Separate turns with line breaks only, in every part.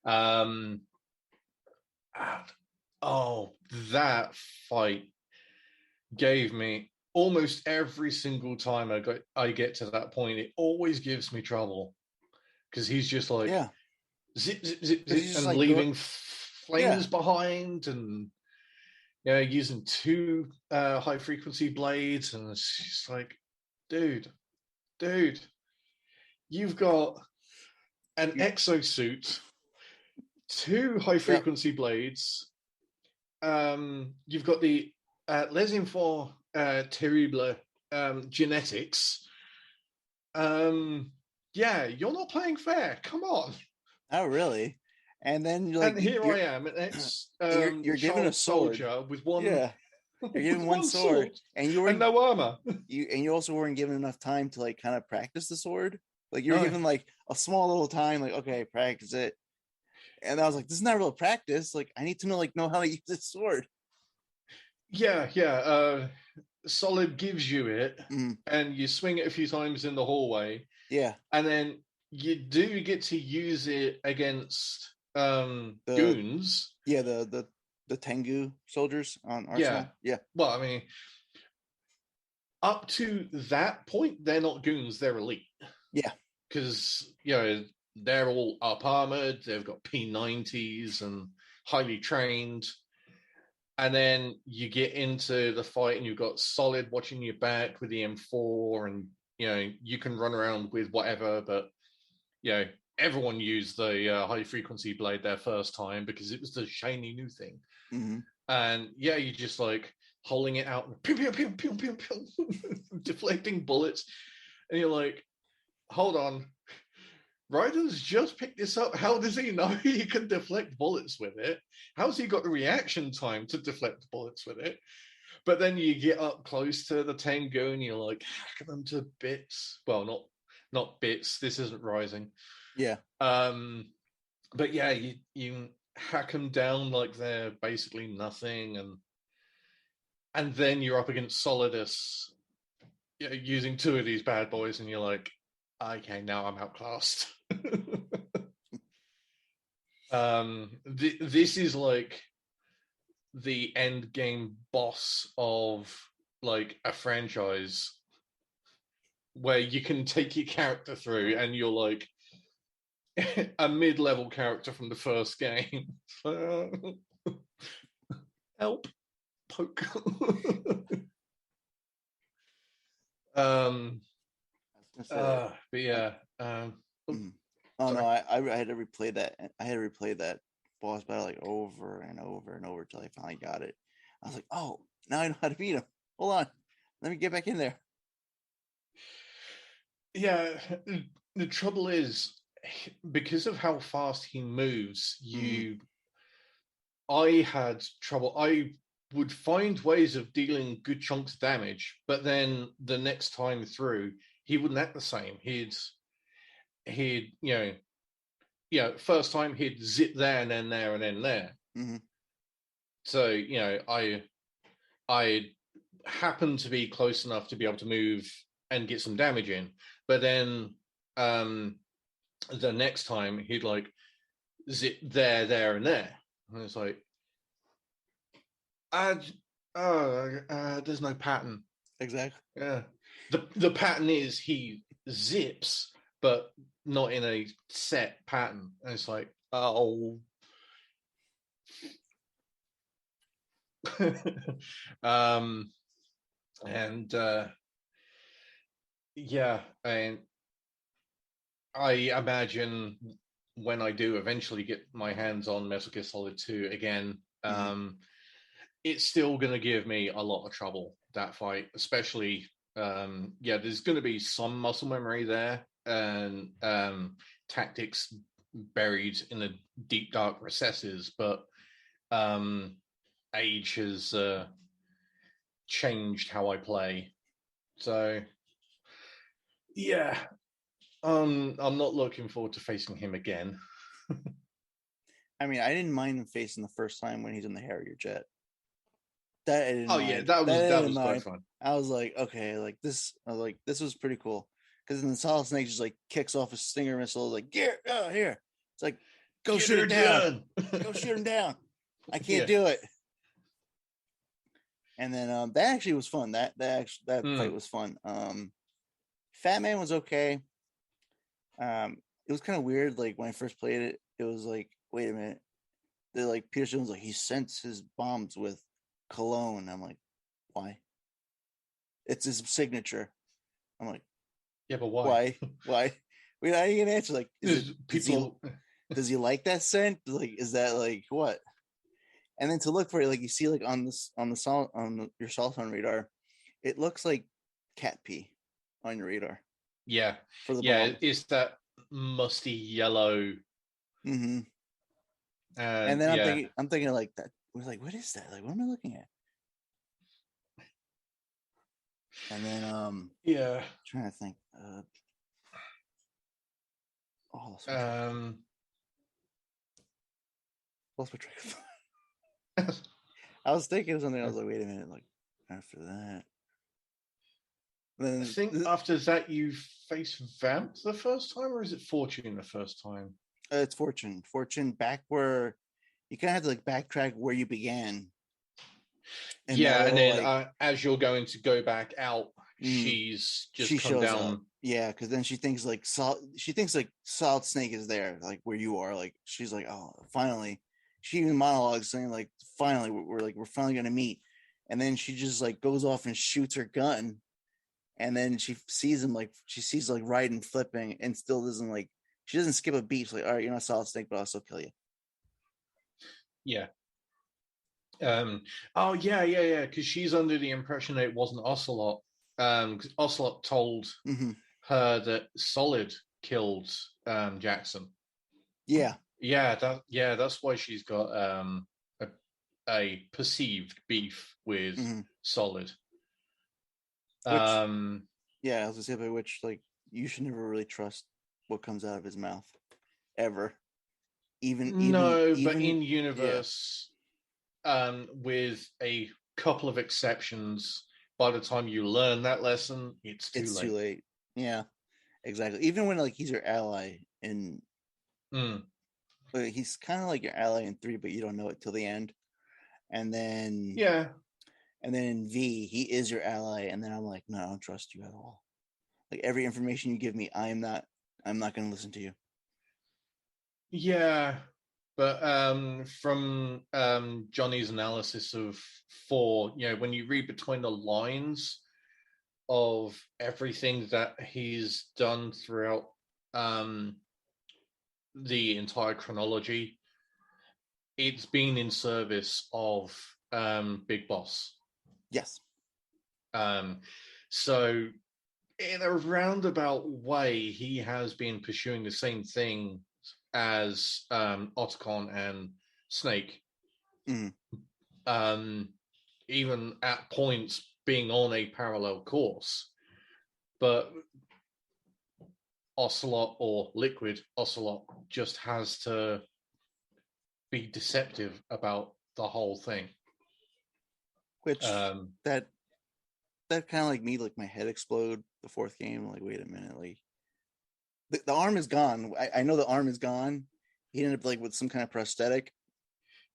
Um, oh, that fight gave me almost every single time I get to that point. It always gives me trouble because he's just like
Yeah,
zip zip zip
because
zip
he's just
and
like go.
leaving
Yeah,
flames behind and using two high frequency blades, and it's just like, dude, dude, you've got an
you,
exosuit, two high
yep,
frequency blades. You've got the Les Enfants Terrible genetics. Um, yeah, you're not playing fair. Come on.
not really. And then you're like
And here
you're
I am, an ex
you're given a
child
sword.
soldier with one
Yeah, you're given
with
one
one
sword,
sword
and you
and
weren't
no armor.
you also weren't given enough time to like kind of practice the sword. Like you were
No.
given like a small little time, like okay, practice it. And I was like, this is not real practice. Like I need to know how to use this sword.
Yeah, yeah. Solid gives you it,
Mm,
and you swing it a few times in the hallway,
yeah,
and then you do get to use it against
the
goons.
yeah the Tengu soldiers on
Yeah.
Arsenal. Yeah,
Well, I mean, up to that point, they're not goons; they're elite
yeah,
because they're all up armored. They've got P90s and highly trained. And then you get into the fight, and you've got Solid watching your back with the M4, and you can run around with whatever, but you know everyone used the high frequency blade their first time because it was the shiny new thing.
hmm
And yeah, you just like holding it out, pew, pew, pew, pew, pew, pew, deflecting bullets, and you're like, hold on, Ryder's just picked this up. How does he know he can deflect bullets with it? How's he got the reaction time to deflect bullets with it? But then you get up close to the Tengu and you're like hacking them to bits. Well, not bits. This isn't Rising.
yeah.
Um, but yeah, you hack them down like they're basically nothing, and then you're up against Solidus, using two of these bad boys, and you're like, okay, now I'm outclassed. This is like the end game boss of like a franchise where you can take your character through and you're like a mid-level character from the first game. Help, poke. um
I was gonna say,
but
I,
yeah.
mm. Oh no,
Sorry.
I had to replay that. I had to replay that boss battle like over and over and over until I finally got it. I was like, oh, now I know how to beat him. Hold on, let me get back in there.
Yeah, the trouble is because of how fast he moves,
Mm,
I had trouble. I would find ways of dealing good chunks of damage, but then the next time through, he wouldn't act the same. He'd first time he'd zip there and then there and then there.
hmm
So I happened to be close enough to be able to move and get some damage in, but then um the next time he'd like zip there and there, and it's like, uh, there's no pattern.
exactly.
Yeah, the pattern is he zips, but not in a set pattern, and it's like, oh. um and yeah, and I imagine when I do eventually get my hands on Metal Gear Solid 2 again,
hmm
it's still going to give me a lot of trouble, that fight, especially. Yeah, there's going to be some muscle memory there, and tactics buried in the deep, dark recesses, but um, age has changed how I play. So, yeah, I'm not looking forward to facing him again.
I mean, I didn't mind him facing the first time when he's in the Harrier jet. That I didn't
Oh yeah,
mind.
that
That
was
I
that
didn't
was quite
mind.
fun.
I was like, okay, like this. I was like, this was pretty cool. Because then Solid Snake just like kicks off a Stinger missile, like here. It's like Go
Get
shoot
her
him down.
done.
Go shoot him down. I can't
Yeah.
do it. And then that actually was fun. That fight was fun. Fat Man was okay. It was kind of weird. Like when I first played it, it was like, wait a minute. They're like Peter Jones, like he scents his bombs with cologne. I'm like, why? It's his signature. I'm like,
Yeah, but why?
Why? I mean, I didn't answer. Like,
There's people.
does he like that scent? Like, is that like what? And then to look for it, like you see, like on your cell phone radar, it looks like cat pee on your radar
Yeah,
for the
yeah.
bomb.
It's that musty yellow.
Mm-hmm.
And
And then
yeah,
I'm thinking like that. We're like, what is that? Like, what am I looking at? And then
yeah.
trying to think. Lost my track of thought. I was thinking of something. I was like, wait a minute. Like after that, then
I think after that you face Vamp the first time, or is it Fortune the first time?
It's Fortune. Fortune back where you kind of have to like backtrack where you began.
And yeah, and then like, as you're going to go back out, she's just she come down.
Up. Yeah, because then she thinks like Solid Snake is there, like where you are. Like she's like, oh, finally. She even monologues saying like, finally, we're finally gonna meet. And then she just like goes off and shoots her gun, and then she sees him like Raiden flipping, and still doesn't like. She doesn't skip a beat. She's like, all right, you're not Solid Snake, but I'll still kill you.
Yeah. Oh yeah. Because she's under the impression that it wasn't Ocelot. Because Ocelot told her that Solid killed Jackson.
Yeah.
That's why she's got a perceived beef with Solid.
Which, I was gonna say, by which like you should never really trust what comes out of his mouth, ever. Even
but in universe, with a couple of exceptions, by the time you learn that lesson, it's too late.
Yeah, exactly. Even when like he's your ally in, he's kind of like your ally in 3, but you don't know it till the end. And then and then in V, he is your ally, and then I'm like, no, I don't trust you at all. Like every information you give me, I'm not going to listen to you.
Yeah, but from Johnny's analysis of 4, when you read between the lines of everything that he's done throughout the entire chronology, it's been in service of Big Boss.
Yes.
So in a roundabout way, he has been pursuing the same thing as Otacon and Snake. Even at points being on a parallel course. But Ocelot, or Liquid Ocelot, just has to be deceptive about the whole thing.
Which that kind of like made like my head explode the 4th game. Like, wait a minute, like the arm is gone. I know the arm is gone. He ended up like with some kind of prosthetic.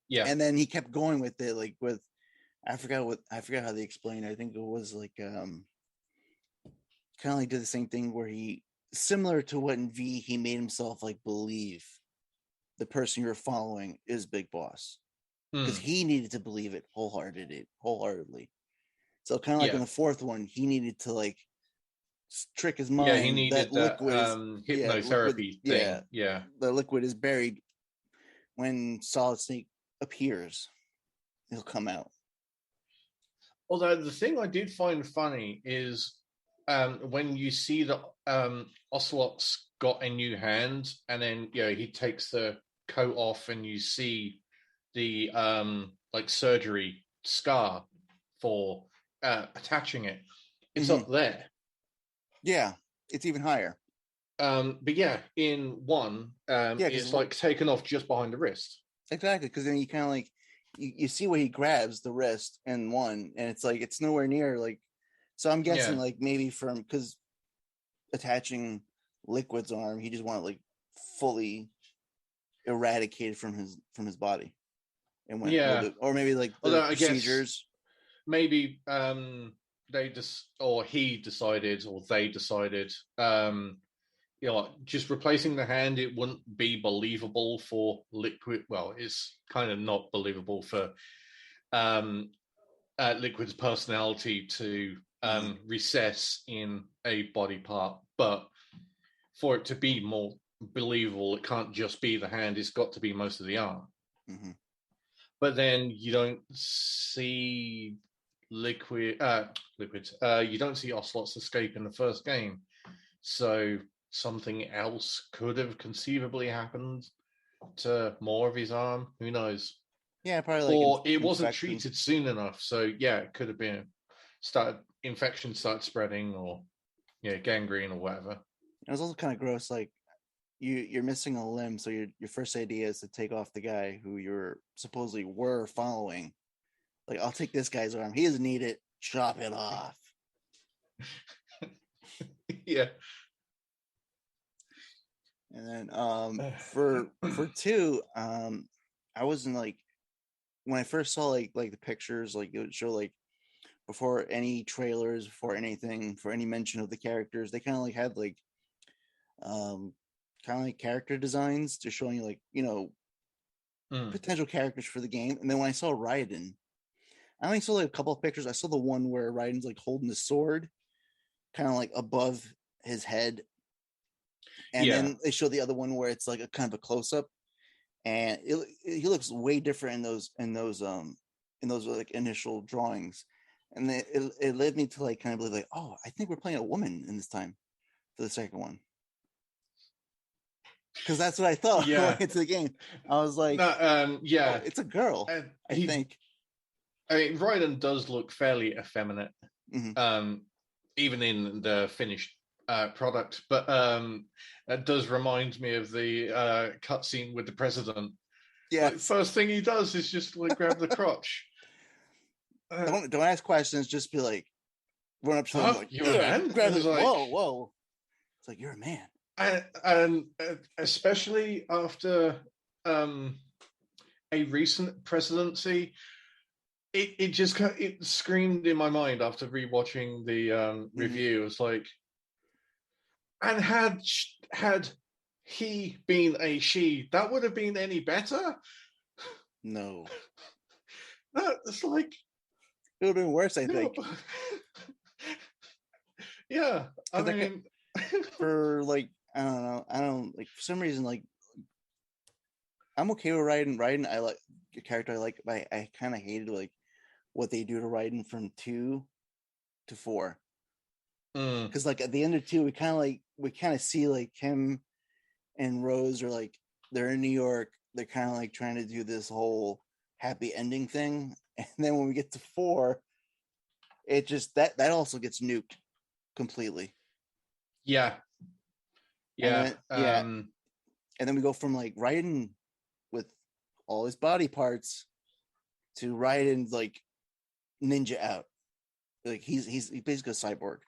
Yeah.
And then he kept going with it, like with I forgot how they explained it. I think it was like kind of like did the same thing where he, similar to what in V, he made himself like believe the person you're following is Big Boss, because he needed to believe it wholeheartedly. So kind of like in the 4th one, he needed to like trick his mind.
Yeah, he needed that
Liquid is
hypnotherapy thing. Yeah,
the Liquid is buried. When Solid Snake appears, he'll come out.
Although the thing I did find funny is when you see that Ocelot's got a new hand, and then he takes the coat off, and you see the like surgery scar for attaching it. It's up there.
Yeah, it's even higher.
But yeah, in 1, it's like taken off just behind the wrist.
Exactly, because then you kind of like you see where he grabs the wrist in 1, and it's like it's nowhere near like. So I'm guessing like maybe because attaching Liquid's arm, he just wanted like fully eradicated from his body and went a little
Yeah.
bit, or maybe like the
Although I guess
procedures.
maybe they just or he decided or they decided you know, just replacing the hand, it wouldn't be believable for Liquid. Well, it's kind of not believable for Liquid's personality to recess in a body part, but for it to be more believable, it can't just be the hand; it's got to be most of the arm.
Mm-hmm.
But then you don't see Liquid. You don't see Ocelot's escape in the first game, so something else could have conceivably happened to more of his arm. Who knows?
Yeah, probably like
Or it wasn't
infection.
treated soon enough. So yeah, it could have been infection started spreading, or gangrene or whatever.
It was also kind of gross. Like you're missing a limb, so your first idea is to take off the guy who you're supposedly were following. Like, I'll take this guy's arm. He doesn't need it. Chop it off.
Yeah.
And then for 2, I wasn't like, when I first saw like the pictures, like it would show like before any trailers, before anything, for any mention of the characters, they kind of like had like kind of like character designs to showing you like, you know, potential characters for the game. And then when I saw Raiden, I only saw like a couple of pictures. I saw the one where Raiden's like holding the sword kind of like above his head. And then they show the other one where it's like a kind of a close up, and he looks way different in those like initial drawings, and it led me to like kind of believe like, oh, I think we're playing a woman in this time for the second one, because that's what I thought going into the game. I was like, oh, it's a girl. I think.
I mean, Raiden does look fairly effeminate, even in the finished product, but that does remind me of the cutscene with the president. Yeah, like, first thing he does is just like grab the crotch.
Don't ask questions. Just be like, run up to him, like,
you're a man.
Grab it. Like, whoa! It's like, you're a man.
And especially after a recent presidency, it just it screamed in my mind after rewatching the review. It's like, and had he been a she, that would have been any better?
No.
That's like,
it would have been worse, I think.
Yeah, I mean,
for like, I don't like, for some reason, like, I'm okay with Raiden. I like the character I like, but I kind of hated like what they do to Raiden from 2 to 4. Because like at the end of 2, we kind of see like him and Rose are like, they're in New York. They're kind of like trying to do this whole happy ending thing, and then when we get to 4, it just that also gets nuked completely.
Yeah.
And then we go from like Raiden with all his body parts to Raiden like ninja out. Like he's basically a cyborg.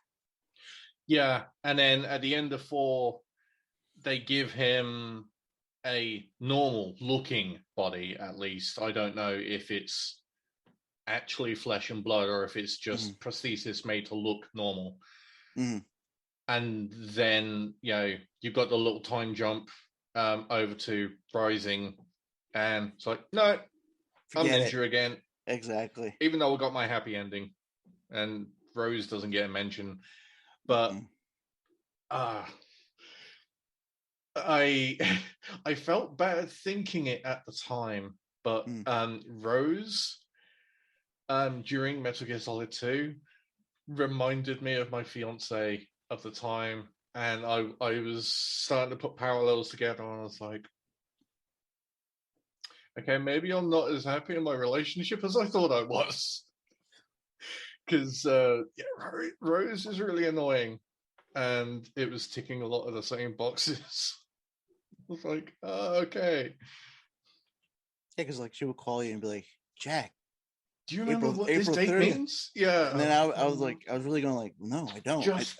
Yeah, and then at the end of 4, they give him a normal looking body, at least. I don't know if it's actually flesh and blood or if it's just prosthesis made to look normal. And then, you've got the little time jump over to Rising, and it's like, no, I'm Ninja again.
Exactly.
Even though I got my happy ending, and Rose doesn't get a mention. But I felt bad thinking it at the time, but Rose during Metal Gear Solid 2 reminded me of my fiance of the time, and I was starting to put parallels together, and I was like, okay, maybe I'm not as happy in my relationship as I thought I was. Because Rose is really annoying, and it was ticking a lot of the same boxes. I was like, okay.
Yeah, because like she would call you and be like, Jack,
do you remember what this date 30th means? Yeah.
And then I was like, I was really going like, no, I don't.
Just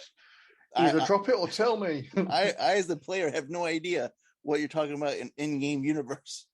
either drop it or tell me.
I as the player have no idea what you're talking about in in-game universe.